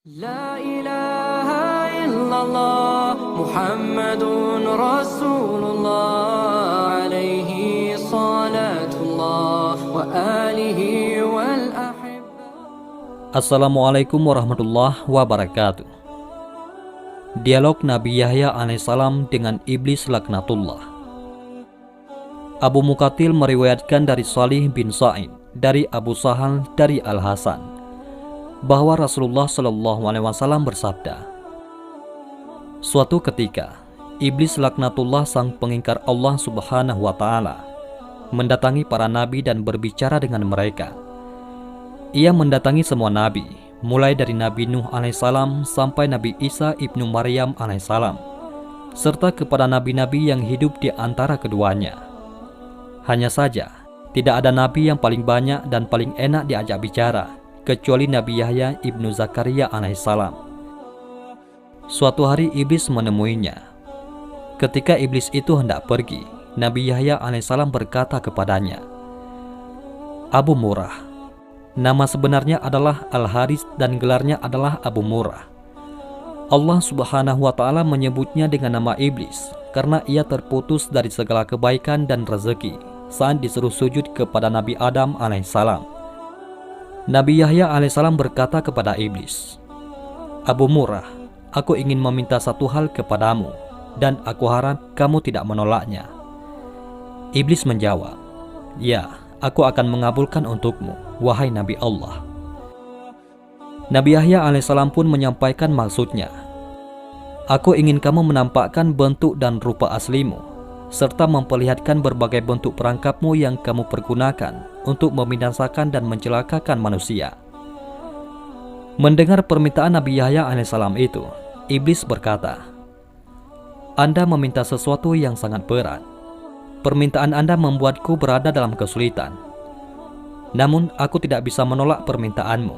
لا إله إلا الله محمد رسول الله عليه صلاة الله وآله والأحبة. Assalamualaikum warahmatullahi wabarakatuh. Dialog Nabi Yahya alaihissalam dengan Iblis laknatullah. Abu Muqatil meriwayatkan dari Salih bin Sa'id dari Abu Sahal dari Al-Hasan bahwa Rasulullah SAW bersabda, suatu ketika Iblis laknatullah sang pengingkar Allah Subhanahu wa Ta'ala mendatangi para nabi dan berbicara dengan mereka. Ia mendatangi semua nabi, mulai dari Nabi Nuh alaihissalam sampai Nabi Isa ibnu Maryam alaihissalam, serta kepada nabi-nabi yang hidup di antara keduanya. Hanya saja, tidak ada nabi yang paling banyak dan paling enak diajak bicara, kecuali Nabi Yahya ibnu Zakaria alaihissalam. Suatu hari Iblis menemuinya. Ketika Iblis itu hendak pergi, Nabi Yahya alaihissalam berkata kepadanya, Abu Murrah. Nama sebenarnya adalah Al-Haris dan gelarnya adalah Abu Murrah. Allah Subhanahu wa Ta'ala menyebutnya dengan nama Iblis karena ia terputus dari segala kebaikan dan rezeki saat disuruh sujud kepada Nabi Adam alaihissalam. Nabi Yahya alaihissalam berkata kepada Iblis, Abu Murrah, aku ingin meminta satu hal kepadamu dan aku harap kamu tidak menolaknya. Iblis menjawab, ya, aku akan mengabulkan untukmu, wahai Nabi Allah. Nabi Yahya alaihissalam pun menyampaikan maksudnya. Aku ingin kamu menampakkan bentuk dan rupa aslimu, serta memperlihatkan berbagai bentuk perangkapmu yang kamu pergunakan untuk membinasakan dan mencelakakan manusia. Mendengar permintaan Nabi Yahya alaihissalam itu, Iblis berkata, Anda meminta sesuatu yang sangat berat. Permintaan Anda membuatku berada dalam kesulitan. Namun aku tidak bisa menolak permintaanmu.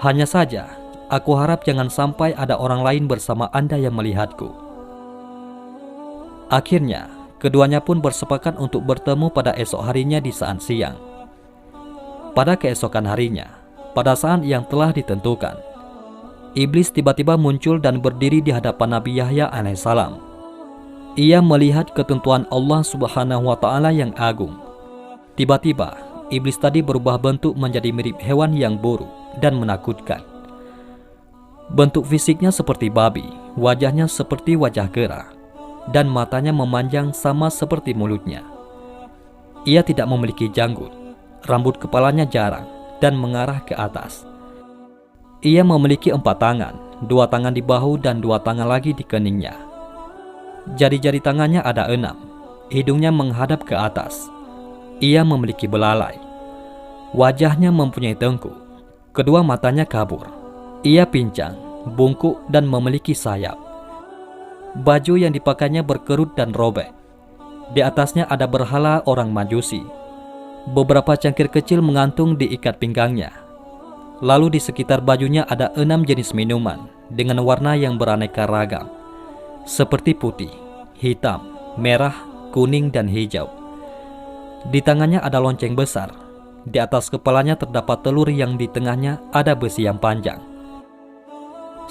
Hanya saja, aku harap jangan sampai ada orang lain bersama Anda yang melihatku. Akhirnya, keduanya pun bersepakat untuk bertemu pada esok harinya di saat siang. Pada keesokan harinya, pada saat yang telah ditentukan, Iblis tiba-tiba muncul dan berdiri di hadapan Nabi Yahya alaihissalam. Ia melihat ketentuan Allah Subhanahu wa Ta'ala yang agung. Tiba-tiba, Iblis tadi berubah bentuk menjadi mirip hewan yang buruk dan menakutkan. Bentuk fisiknya seperti babi, wajahnya seperti wajah kera, dan matanya memanjang sama seperti mulutnya. Ia tidak memiliki janggut, rambut kepalanya jarang dan mengarah ke atas. Ia memiliki 4 tangan, 2 tangan di bahu dan 2 tangan lagi di keningnya. Jari-jari tangannya ada 6, hidungnya menghadap ke atas. Ia memiliki belalai. Wajahnya mempunyai tengkuk, kedua matanya kabur. Ia pincang, bungkuk dan memiliki sayap. Baju yang dipakainya berkerut dan robek. Di atasnya ada berhala orang Majusi. Beberapa cangkir kecil mengantung di ikat pinggangnya. Lalu di sekitar bajunya ada 6 jenis minuman dengan warna yang beraneka ragam, seperti putih, hitam, merah, kuning, dan hijau. Di tangannya ada lonceng besar. Di atas kepalanya terdapat telur yang di tengahnya ada besi yang panjang.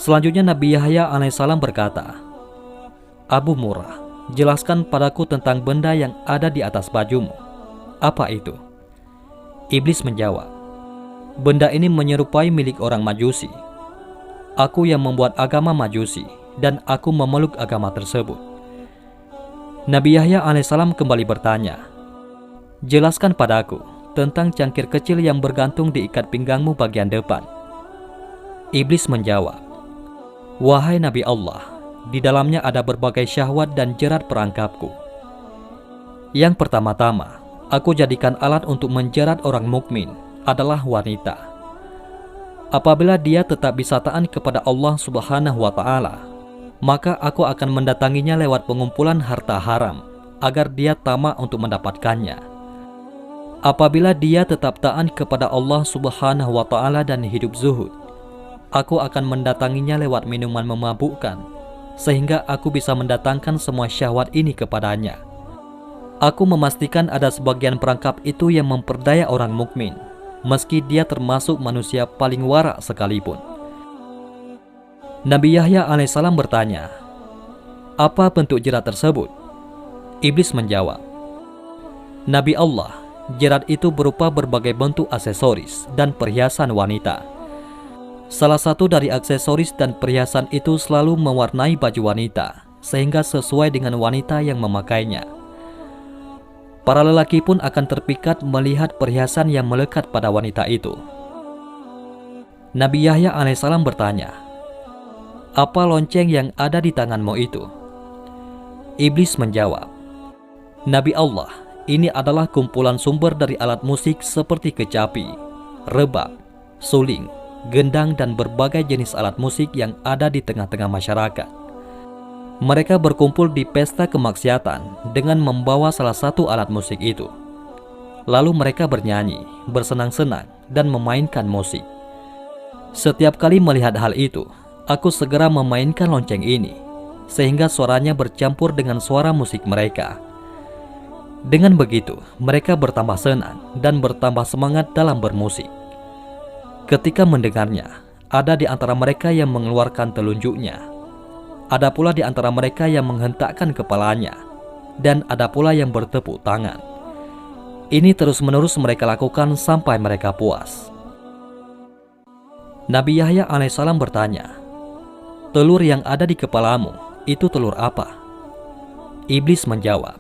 Selanjutnya Nabi Yahya alaihissalam berkata, Abu Murrah, jelaskan padaku tentang benda yang ada di atas bajumu. Apa itu? Iblis menjawab, benda ini menyerupai milik orang Majusi. Aku yang membuat agama Majusi dan aku memeluk agama tersebut. Nabi Yahya alaihissalam kembali bertanya, jelaskan padaku tentang cangkir kecil yang bergantung di ikat pinggangmu bagian depan. Iblis menjawab, wahai Nabi Allah, di dalamnya ada berbagai syahwat dan jerat perangkapku. Yang pertama-tama, aku jadikan alat untuk menjerat orang mukmin adalah wanita. Apabila dia tetap bisa taat kepada Allah Subhanahu wa Ta'ala, maka aku akan mendatanginya lewat pengumpulan harta haram agar dia tamak untuk mendapatkannya. Apabila dia tetap taat kepada Allah Subhanahu wa Ta'ala dan hidup zuhud, aku akan mendatanginya lewat minuman memabukkan, sehingga aku bisa mendatangkan semua syahwat ini kepadanya. Aku memastikan ada sebagian perangkap itu yang memperdaya orang mukmin, meski dia termasuk manusia paling warak sekalipun. Nabi Yahya alaihissalam bertanya, "Apa bentuk jerat tersebut?" Iblis menjawab, "Nabi Allah, jerat itu berupa berbagai bentuk aksesoris dan perhiasan wanita. Salah satu dari aksesoris dan perhiasan itu selalu mewarnai baju wanita, sehingga sesuai dengan wanita yang memakainya. Para lelaki pun akan terpikat melihat perhiasan yang melekat pada wanita itu." Nabi Yahya alaihissalam bertanya, "Apa lonceng yang ada di tanganmu itu?" Iblis menjawab, "Nabi Allah, ini adalah kumpulan sumber dari alat musik seperti kecapi, rebab, suling, gendang dan berbagai jenis alat musik yang ada di tengah-tengah masyarakat. Mereka berkumpul di pesta kemaksiatan dengan membawa salah satu alat musik itu. Lalu mereka bernyanyi, bersenang-senang, dan memainkan musik. Setiap kali melihat hal itu, aku segera memainkan lonceng ini, sehingga suaranya bercampur dengan suara musik mereka. Dengan begitu, mereka bertambah senang dan bertambah semangat dalam bermusik. Ketika mendengarnya, ada di antara mereka yang mengeluarkan telunjuknya, ada pula di antara mereka yang menghentakkan kepalanya, dan ada pula yang bertepuk tangan. Ini terus-menerus mereka lakukan sampai mereka puas." Nabi Yahya alaihissalam bertanya, "Telur yang ada di kepalamu, itu telur apa?" Iblis menjawab,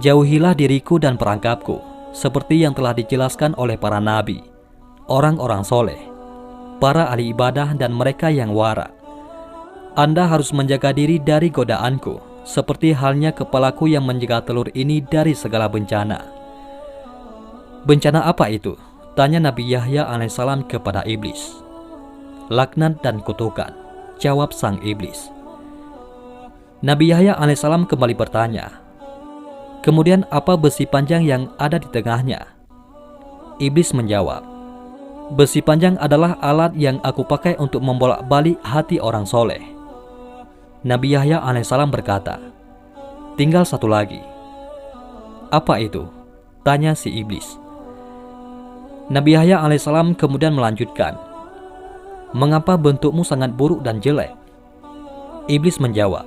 "Jauhilah diriku dan perangkapku, seperti yang telah dijelaskan oleh para nabi, orang-orang soleh, para ahli ibadah dan mereka yang wara. Anda harus menjaga diri dari godaanku, seperti halnya kepalaku yang menjaga telur ini dari segala bencana." "Bencana apa itu?" tanya Nabi Yahya alaihissalam kepada iblis. "Laknat dan kutukan," jawab sang iblis. Nabi Yahya alaihissalam kembali bertanya, "Kemudian apa besi panjang yang ada di tengahnya?" Iblis menjawab, "Besi panjang adalah alat yang aku pakai untuk membolak-balik hati orang soleh." Nabi Yahya alaihissalam berkata, "Tinggal satu lagi." "Apa itu?" tanya si iblis. Nabi Yahya alaihissalam kemudian melanjutkan, "Mengapa bentukmu sangat buruk dan jelek?" Iblis menjawab,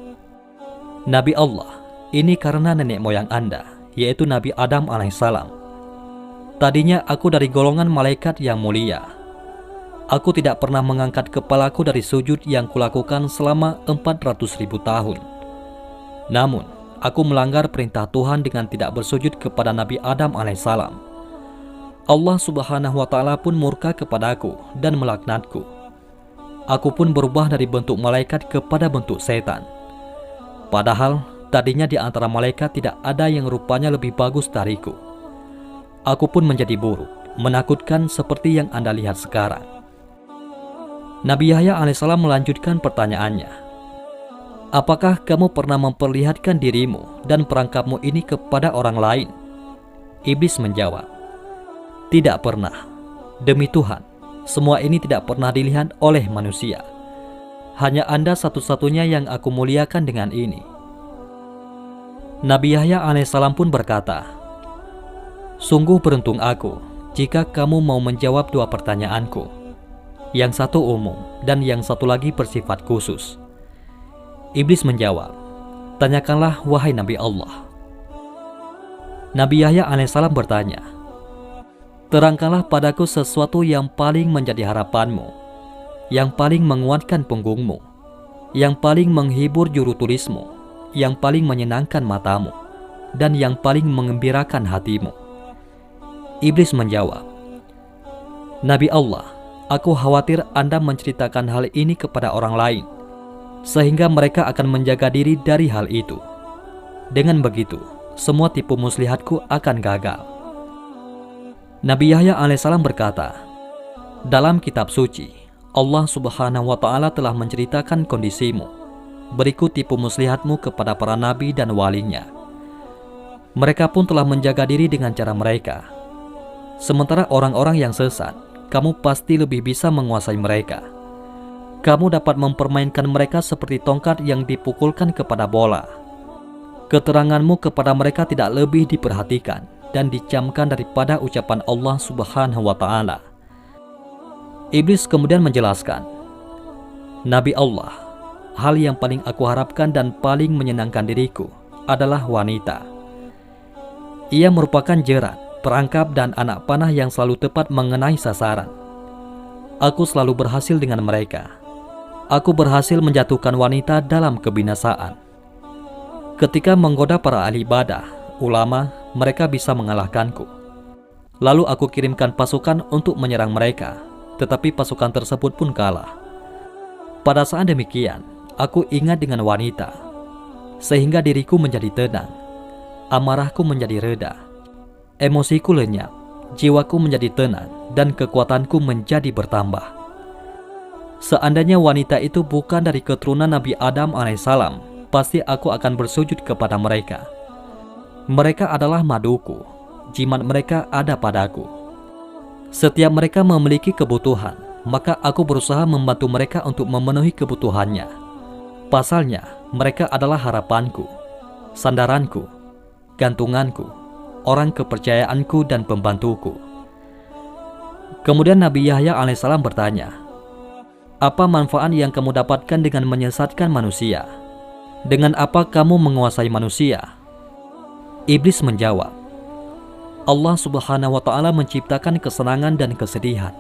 "Nabi Allah, ini karena nenek moyang Anda, yaitu Nabi Adam alaihissalam. Tadinya aku dari golongan malaikat yang mulia. Aku tidak pernah mengangkat kepalaku dari sujud yang kulakukan selama 400.000 tahun. Namun, aku melanggar perintah Tuhan dengan tidak bersujud kepada Nabi Adam alaihissalam. Allah subhanahu wa ta'ala pun murka kepadaku dan melaknatku. Aku pun berubah dari bentuk malaikat kepada bentuk setan. Padahal tadinya di antara malaikat tidak ada yang rupanya lebih bagus dariku. Aku pun menjadi buruk, menakutkan seperti yang Anda lihat sekarang." Nabi Yahya alaihissalam melanjutkan pertanyaannya, "Apakah kamu pernah memperlihatkan dirimu dan perangkapmu ini kepada orang lain?" Iblis menjawab, "Tidak pernah. Demi Tuhan, semua ini tidak pernah dilihat oleh manusia. Hanya Anda satu-satunya yang aku muliakan dengan ini." Nabi Yahya alaihissalam pun berkata, "Sungguh beruntung aku jika kamu mau menjawab dua pertanyaanku. Yang satu umum dan yang satu lagi bersifat khusus." Iblis menjawab, "Tanyakanlah wahai Nabi Allah." Nabi Yahya alaihissalam bertanya, "Terangkanlah padaku sesuatu yang paling menjadi harapanmu, yang paling menguatkan punggungmu, yang paling menghibur juru tulismu, yang paling menyenangkan matamu, dan yang paling mengembirakan hatimu." Iblis menjawab, "Nabi Allah, aku khawatir Anda menceritakan hal ini kepada orang lain, sehingga mereka akan menjaga diri dari hal itu. Dengan begitu, semua tipu muslihatku akan gagal." Nabi Yahya alaihissalam berkata, "Dalam kitab suci, Allah subhanahu wa ta'ala telah menceritakan kondisimu. Berikut tipu muslihatmu kepada para nabi dan walinya. Mereka pun telah menjaga diri dengan cara mereka. Sementara orang-orang yang sesat, kamu pasti lebih bisa menguasai mereka. Kamu dapat mempermainkan mereka seperti tongkat yang dipukulkan kepada bola. Keteranganmu kepada mereka tidak lebih diperhatikan dan dicamkan daripada ucapan Allah subhanahu wa ta'ala." Iblis kemudian menjelaskan, Nabi Allah, hal yang paling aku harapkan dan paling menyenangkan diriku adalah wanita. Ia merupakan jerat, perangkap, dan anak panah yang selalu tepat mengenai sasaran. Aku selalu berhasil dengan mereka. Aku berhasil menjatuhkan wanita dalam kebinasaan. Ketika menggoda para ahli ibadah, ulama, mereka bisa mengalahkanku. Lalu aku kirimkan pasukan untuk menyerang mereka, tetapi pasukan tersebut pun kalah. Pada saat demikian, aku ingat dengan wanita, sehingga diriku menjadi tenang, amarahku menjadi reda, emosiku lenyap, jiwaku menjadi tenang, dan kekuatanku menjadi bertambah. Seandainya wanita itu bukan dari keturunan Nabi Adam alaihissalam, pasti aku akan bersujud kepada mereka. Mereka adalah maduku, jimat mereka ada padaku. Setiap mereka memiliki kebutuhan, maka aku berusaha membantu mereka untuk memenuhi kebutuhannya. Pasalnya, mereka adalah harapanku, sandaranku, gantunganku, orang kepercayaanku, dan pembantuku. Kemudian Nabi Yahya alaihissalam bertanya, "Apa manfaat yang kamu dapatkan dengan menyesatkan manusia? Dengan apa kamu menguasai manusia?" Iblis menjawab, "Allah Subhanahu wa Ta'ala menciptakan kesenangan dan kesedihan.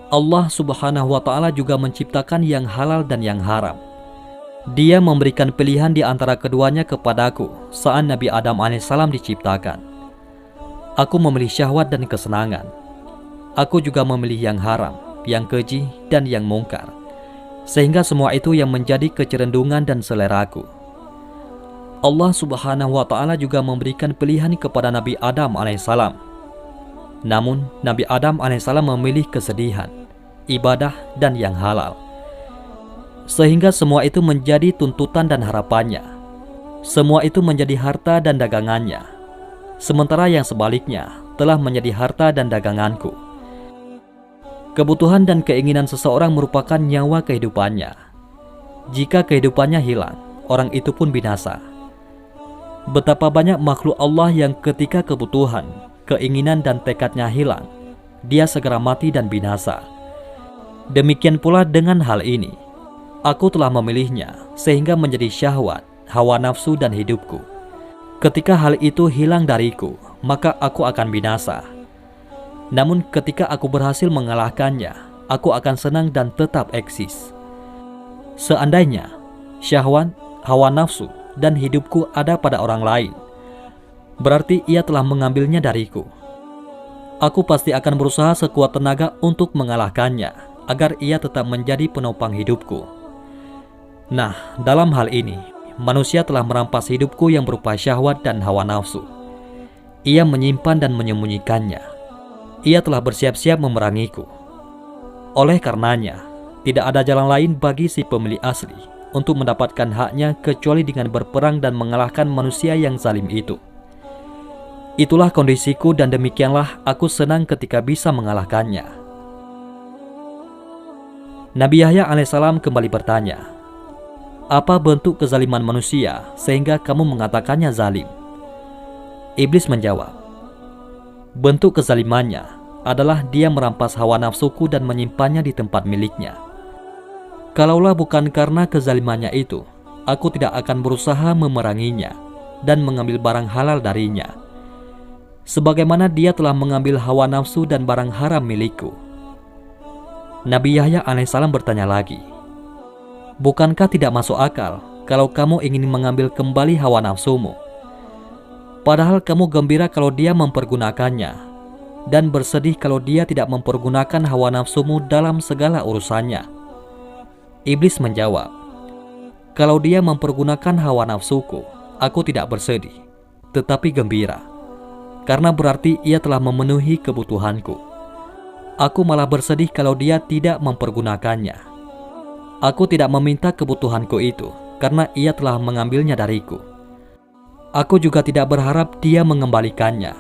Allah Subhanahu wa Ta'ala juga menciptakan yang halal dan yang haram. Dia memberikan pilihan di antara keduanya kepadaku saat Nabi Adam alaihissalam diciptakan. Aku memilih syahwat dan kesenangan. Aku juga memilih yang haram, yang keji, dan yang mungkar. Sehingga semua itu yang menjadi kecerendungan dan seleraku. Allah Subhanahu wa Ta'ala juga memberikan pilihan kepada Nabi Adam alaihissalam. Namun, Nabi Adam alaihissalam memilih kesedihan, ibadah, dan yang halal. Sehingga semua itu menjadi tuntutan dan harapannya. Semua itu menjadi harta dan dagangannya. Sementara yang sebaliknya telah menjadi harta dan daganganku. Kebutuhan dan keinginan seseorang merupakan nyawa kehidupannya. Jika kehidupannya hilang, orang itu pun binasa. Betapa banyak makhluk Allah yang ketika kebutuhan, keinginan, dan tekadnya hilang, dia segera mati dan binasa. Demikian pula dengan hal ini. Aku telah memilihnya sehingga menjadi syahwat, hawa nafsu, dan hidupku. Ketika hal itu hilang dariku, maka aku akan binasa. Namun ketika aku berhasil mengalahkannya, aku akan senang dan tetap eksis. Seandainya syahwat, hawa nafsu, dan hidupku ada pada orang lain, berarti ia telah mengambilnya dariku. Aku pasti akan berusaha sekuat tenaga untuk mengalahkannya, agar ia tetap menjadi penopang hidupku. Nah, dalam hal ini, manusia telah merampas hidupku yang berupa syahwat dan hawa nafsu. Ia menyimpan dan menyembunyikannya. Ia telah bersiap-siap memerangiku. Oleh karenanya, tidak ada jalan lain bagi si pemilik asli untuk mendapatkan haknya kecuali dengan berperang dan mengalahkan manusia yang zalim itu. Itulah kondisiku dan demikianlah aku senang ketika bisa mengalahkannya." Nabi Yahya alaihissalam kembali bertanya, "Apa bentuk kezaliman manusia sehingga kamu mengatakannya zalim?" Iblis menjawab, "Bentuk kezalimannya adalah dia merampas hawa nafsuku dan menyimpannya di tempat miliknya. Kalaulah bukan karena kezalimannya itu, aku tidak akan berusaha memeranginya dan mengambil barang halal darinya. Sebagaimana dia telah mengambil hawa nafsu dan barang haram milikku." Nabi Yahya alaihissalam bertanya lagi, "Bukankah tidak masuk akal kalau kamu ingin mengambil kembali hawa nafsumu? Padahal kamu gembira kalau dia mempergunakannya, dan bersedih kalau dia tidak mempergunakan hawa nafsumu dalam segala urusannya." Iblis menjawab, "Kalau dia mempergunakan hawa nafsuku, aku tidak bersedih, tetapi gembira, karena berarti ia telah memenuhi kebutuhanku. Aku malah bersedih kalau dia tidak mempergunakannya. Aku tidak meminta kebutuhanku itu, karena ia telah mengambilnya dariku. Aku juga tidak berharap dia mengembalikannya,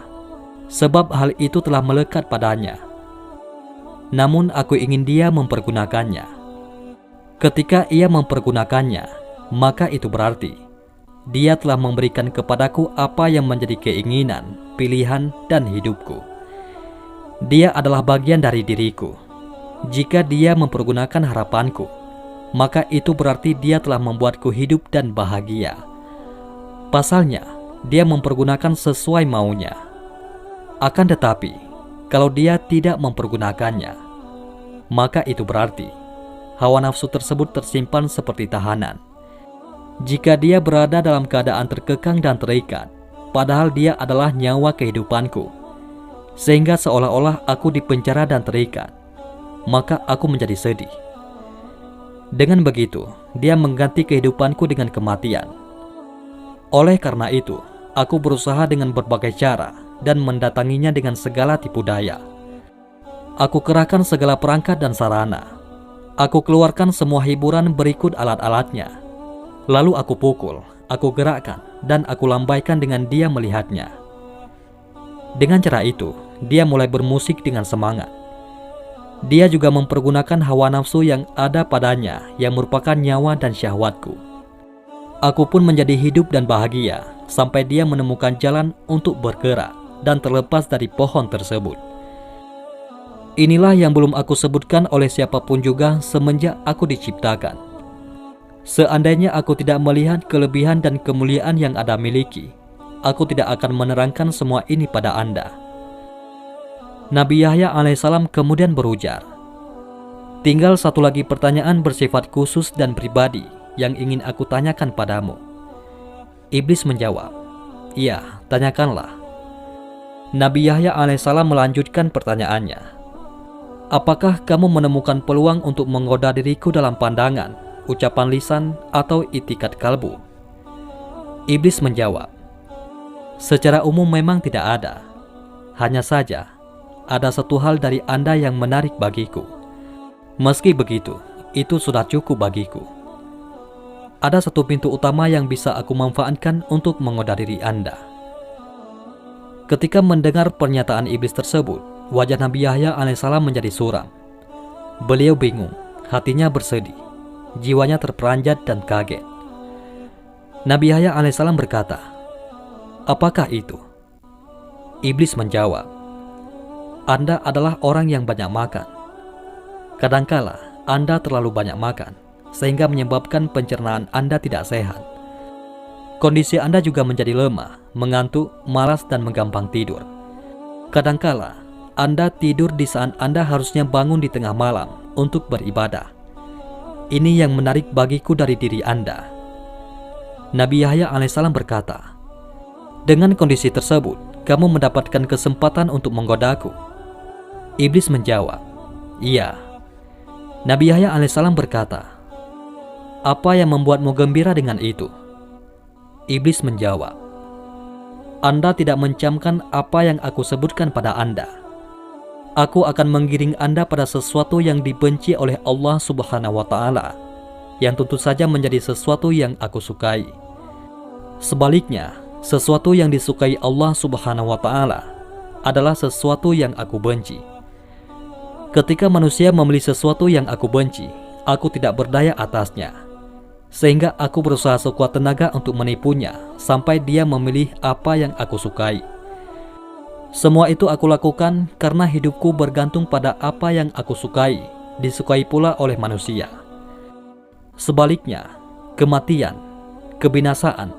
sebab hal itu telah melekat padanya. Namun aku ingin dia mempergunakannya. Ketika ia mempergunakannya, maka itu berarti dia telah memberikan kepadaku apa yang menjadi keinginan, pilihan, dan hidupku. Dia adalah bagian dari diriku. Jika dia mempergunakan harapanku, maka itu berarti dia telah membuatku hidup dan bahagia. Pasalnya, dia mempergunakan sesuai maunya. Akan tetapi, kalau dia tidak mempergunakannya, maka itu berarti hawa nafsu tersebut tersimpan seperti tahanan. Jika dia berada dalam keadaan terkekang dan terikat, padahal dia adalah nyawa kehidupanku, sehingga seolah-olah aku dipenjara dan terikat, maka aku menjadi sedih. Dengan begitu, dia mengganti kehidupanku dengan kematian. Oleh karena itu, aku berusaha dengan berbagai cara dan mendatanginya dengan segala tipu daya. Aku kerahkan segala perangkat dan sarana. Aku keluarkan semua hiburan berikut alat-alatnya. Lalu aku pukul, aku gerakkan, dan aku lambaikan dengan dia melihatnya. Dengan cara itu, dia mulai bermusik dengan semangat. Dia juga mempergunakan hawa nafsu yang ada padanya yang merupakan nyawa dan syahwatku. Aku pun menjadi hidup dan bahagia sampai dia menemukan jalan untuk bergerak dan terlepas dari pohon tersebut. Inilah yang belum aku sebutkan oleh siapapun juga semenjak aku diciptakan. Seandainya aku tidak melihat kelebihan dan kemuliaan yang Anda miliki, aku tidak akan menerangkan semua ini pada Anda. Nabi Yahya alaihissalam kemudian berujar, tinggal satu lagi pertanyaan bersifat khusus dan pribadi yang ingin aku tanyakan padamu. Iblis menjawab, iya, tanyakanlah. Nabi Yahya alaihissalam melanjutkan pertanyaannya, apakah kamu menemukan peluang untuk menggoda diriku dalam pandangan, ucapan lisan, atau itikat kalbu? Iblis menjawab, secara umum memang tidak ada. Hanya saja, ada satu hal dari Anda yang menarik bagiku. Meski begitu, itu sudah cukup bagiku. Ada satu pintu utama yang bisa aku manfaatkan untuk menggoda diri Anda. Ketika mendengar pernyataan iblis tersebut, wajah Nabi Yahya alaihissalam menjadi suram. Beliau bingung, hatinya bersedih, jiwanya terperanjat dan kaget. Nabi Yahya alaihissalam berkata, apakah itu? Iblis menjawab, Anda adalah orang yang banyak makan. Kadangkala Anda terlalu banyak makan, sehingga menyebabkan pencernaan Anda tidak sehat. Kondisi Anda juga menjadi lemah, mengantuk, malas, dan menggampang tidur. Kadangkala Anda tidur di saat Anda harusnya bangun di tengah malam untuk beribadah. Ini yang menarik bagiku dari diri Anda. Nabi Yahya alaihissalam berkata, dengan kondisi tersebut, kamu mendapatkan kesempatan untuk menggodaku. Iblis menjawab, iya. Nabi Yahya alaihissalam berkata, apa yang membuatmu gembira dengan itu? Iblis menjawab, Anda tidak mencamkan apa yang aku sebutkan pada Anda. Aku akan menggiring Anda pada sesuatu yang dibenci oleh Allah Subhanahu wa Ta'ala, yang tentu saja menjadi sesuatu yang aku sukai. Sebaliknya, sesuatu yang disukai Allah Subhanahu wa Ta'ala adalah sesuatu yang aku benci. Ketika manusia memilih sesuatu yang aku benci, aku tidak berdaya atasnya, sehingga aku berusaha sekuat tenaga untuk menipunya sampai dia memilih apa yang aku sukai. Semua itu aku lakukan karena hidupku bergantung pada apa yang aku sukai, disukai pula oleh manusia. Sebaliknya, kematian, kebinasaan,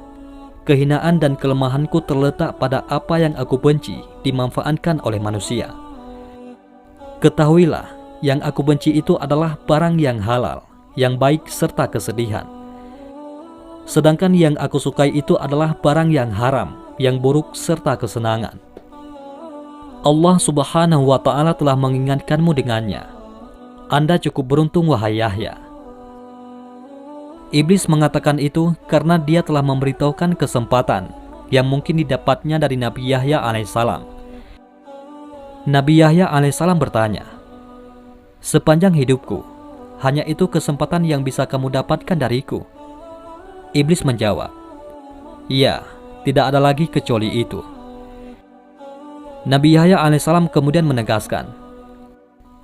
kehinaan dan kelemahanku terletak pada apa yang aku benci dimanfaatkan oleh manusia. Ketahuilah, yang aku benci itu adalah barang yang halal, yang baik serta kesedihan. Sedangkan yang aku sukai itu adalah barang yang haram, yang buruk serta kesenangan. Allah Subhanahu wa Ta'ala telah mengingatkanmu dengannya. Anda cukup beruntung, wahai Yahya. Iblis mengatakan itu karena dia telah memberitahukan kesempatan yang mungkin didapatnya dari Nabi Yahya alaihissalam. Nabi Yahya alaihissalam bertanya, sepanjang hidupku, hanya itu kesempatan yang bisa kamu dapatkan dariku? Iblis menjawab, iya, tidak ada lagi kecuali itu. Nabi Yahya alaihissalam kemudian menegaskan,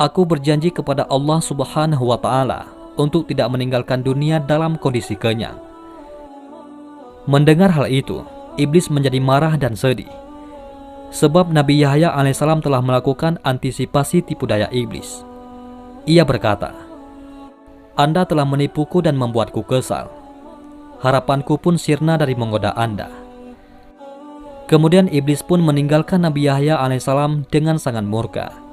aku berjanji kepada Allah Subhanahu wa Ta'ala untuk tidak meninggalkan dunia dalam kondisi kenyang. Mendengar hal itu, iblis menjadi marah dan sedih, sebab Nabi Yahya alaihissalam telah melakukan antisipasi tipu daya iblis. Ia berkata, Anda telah menipuku dan membuatku kesal. Harapanku pun sirna dari menggoda Anda." Kemudian iblis pun meninggalkan Nabi Yahya alaihissalam dengan sangat murka.